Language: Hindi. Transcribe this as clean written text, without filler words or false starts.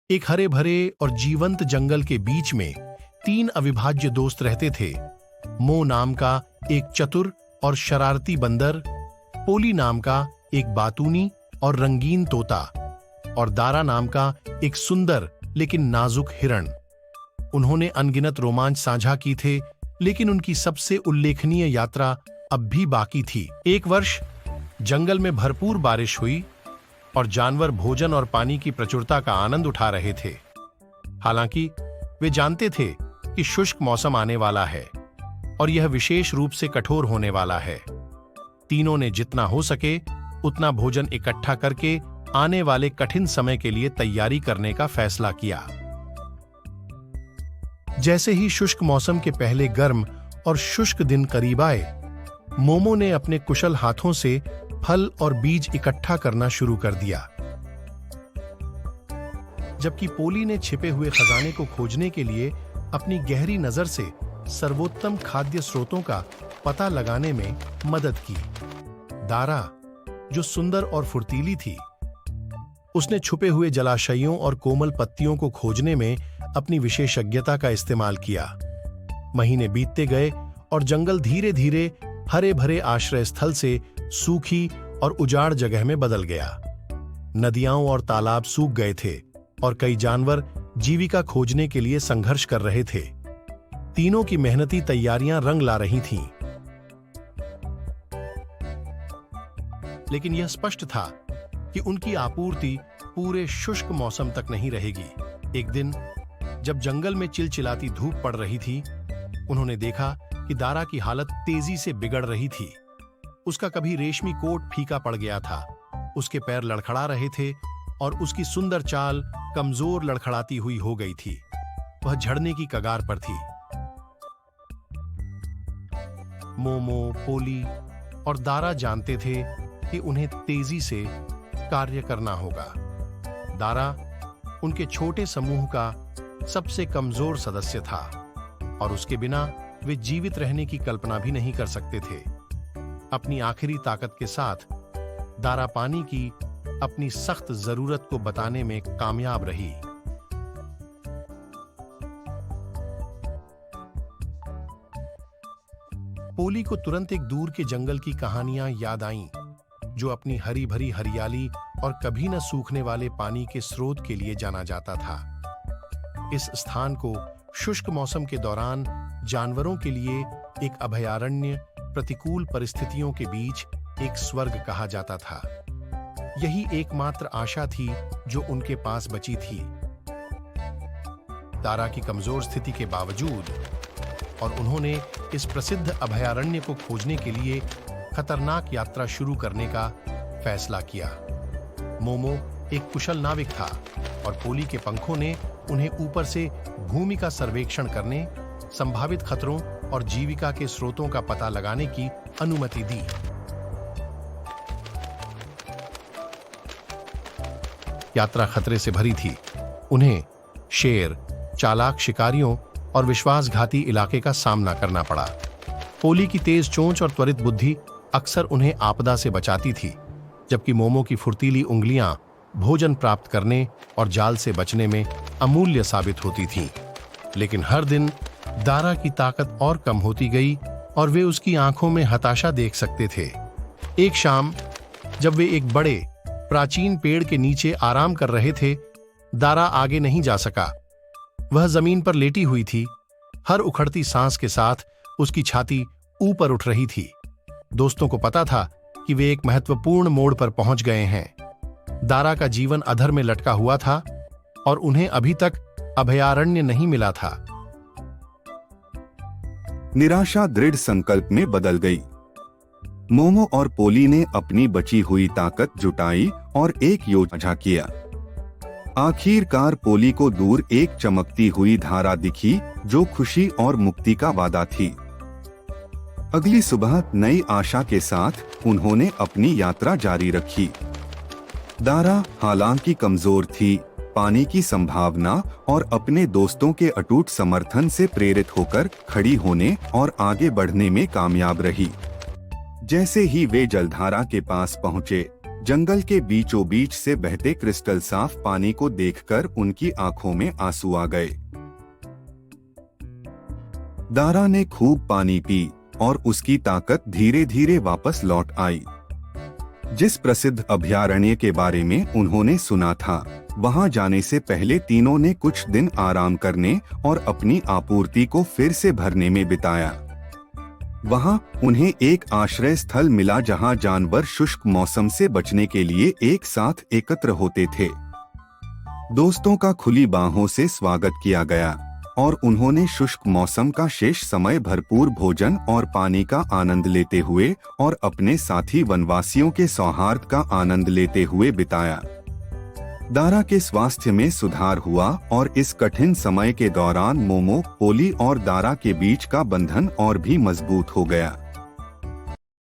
एक हरे भरे और जीवंत जंगल के बीच में 3 अविभाज्य दोस्त रहते थे। मो नाम का एक चतुर और शरारती बंदर, पोली नाम का एक बातूनी और रंगीन तोता, और दारा नाम का एक सुंदर लेकिन नाजुक हिरण। उन्होंने अनगिनत रोमांच साझा की थे, लेकिन उनकी सबसे उल्लेखनीय यात्रा अब भी बाकी थी। एक वर्ष जंगल में भरपूर बारिश हुई और जानवर भोजन और पानी की प्रचुरता का आनंद उठा रहे थे। हालांकि वे जानते थे कि शुष्क मौसम आने वाला है और यह विशेष रूप से कठोर होने वाला है। तीनों ने जितना हो सके उतना भोजन इकट्ठा करके आने वाले कठिन समय के लिए तैयारी करने का फैसला किया। जैसे ही शुष्क मौसम के पहले गर्म और शुष्क दिन करीब आए, मोमो ने अपने कुशल हाथों से फल और बीज इकट्ठा करना शुरू कर दिया, जबकि पोली ने छिपे हुए खजाने को खोजने के लिए अपनी गहरी नजर से सर्वोत्तम खाद्य स्रोतों का पता लगाने में मदद की। दारा, जो सुंदर और फुर्तीली थी, उसने छुपे हुए जलाशयों और कोमल पत्तियों को खोजने में अपनी विशेषज्ञता का इस्तेमाल किया। महीने बीतते गए और जंगल धीरे धीरे हरे भरे आश्रय स्थल से सूखी और उजाड़ जगह में बदल गया। नदियां और तालाब सूख गए थे और कई जानवर जीविका खोजने के लिए संघर्ष कर रहे थे। तीनों की मेहनती तैयारियां रंग ला रही थीं। लेकिन यह स्पष्ट था कि उनकी आपूर्ति पूरे शुष्क मौसम तक नहीं रहेगी। एक दिन जब जंगल में चिलचिलाती धूप पड़ रही थी, उन्होंने देखा कि दारा की हालत तेजी से बिगड़ रही थी। उसका कभी रेशमी कोट फीका पड़ गया था, उसके पैर लड़खड़ा रहे थे और उसकी सुंदर चाल कमजोर लड़खड़ाती हुई हो गई थी। वह झड़ने की कगार पर थी। मोमो, पोली और दारा जानते थे कि उन्हें तेजी से कार्य करना होगा। दारा उनके छोटे समूह का सबसे कमजोर सदस्य था और उसके बिना वे जीवित रहने की कल्पना भी नहीं कर सकते थे। अपनी आखिरी ताकत के साथ दारा पानी की अपनी सख्त जरूरत को बताने में कामयाब रही। पोली को तुरंत एक दूर के जंगल की कहानियां याद आईं, जो अपनी हरी भरी हरियाली और कभी न सूखने वाले पानी के स्रोत के लिए जाना जाता था। इस स्थान को शुष्क मौसम के दौरान जानवरों के लिए एक अभयारण्य, प्रतिकूल परिस्थितियों के बीच एक स्वर्ग कहा जाता था। यही एकमात्र आशा थी जो उनके पास बची थी। दारा की कमजोर स्थिति के बावजूद और उन्होंने इस प्रसिद्ध अभयारण्य को खोजने के लिए खतरनाक यात्रा शुरू करने का फैसला किया। मोमो एक कुशल नाविक था और पोली के पंखों ने उन्हें ऊपर से भूमि का सर्वेक्षण करने, संभावित खतरों और जीविका के स्रोतों का पता लगाने की अनुमति दी। यात्रा खतरे से भरी थी। उन्हें शेर, चालाक शिकारियों और विश्वासघाती इलाके का सामना करना पड़ा। पोली की तेज चोंच और त्वरित बुद्धि अक्सर उन्हें आपदा से बचाती थी, जबकि मोमो की फुर्तीली उंगलियां भोजन प्राप्त करने और जाल से बचने में अमूल्य साबित होती थीं। लेकिन हर दिन दारा की ताकत और कम होती गई और वे उसकी आंखों में हताशा देख सकते थे। एक शाम जब वे एक बड़े प्राचीन पेड़ के नीचे आराम कर रहे थे, दारा आगे नहीं जा सका। वह जमीन पर लेटी हुई थी। हर उखड़ती सांस के साथ उसकी छाती ऊपर उठ रही थी। दोस्तों को पता था कि वे एक महत्वपूर्ण मोड़ पर पहुंच गए हैं। दारा का जीवन अधर में लटका हुआ था और उन्हें अभी तक अभयारण्य नहीं मिला था। निराशा दृढ़ संकल्प में बदल गई। मोमो और पोली ने अपनी बची हुई ताकत जुटाई और एक योजना किया। आखिरकार पोली को दूर एक चमकती हुई धारा दिखी, जो खुशी और मुक्ति का वादा थी। अगली सुबह नई आशा के साथ उन्होंने अपनी यात्रा जारी रखी। दारा हालांकि कमजोर थी, पानी की संभावना और अपने दोस्तों के अटूट समर्थन से प्रेरित होकर खड़ी होने और आगे बढ़ने में कामयाब रही। जैसे ही वे जलधारा के पास पहुंचे, जंगल के बीचों बीच से बहते क्रिस्टल साफ पानी को देखकर उनकी आंखों में आंसू आ गए। दारा ने खूब पानी पी और उसकी ताकत धीरे धीरे वापस लौट आई। जिस प्रसिद्ध अभयारण्य के बारे में उन्होंने सुना था, वहां जाने से पहले तीनों ने कुछ दिन आराम करने और अपनी आपूर्ति को फिर से भरने में बिताया। वहां उन्हें एक आश्रय स्थल मिला जहां जानवर शुष्क मौसम से बचने के लिए एक साथ एकत्र होते थे। दोस्तों का खुली बाहों से स्वागत किया गया और उन्होंने शुष्क मौसम का शेष समय भरपूर भोजन और पानी का आनंद लेते हुए और अपने साथी वनवासियों के सौहार्द का आनंद लेते हुए बिताया। दारा के स्वास्थ्य में सुधार हुआ और इस कठिन समय के दौरान मोमो, पोली और दारा के बीच का बंधन और भी मजबूत हो गया।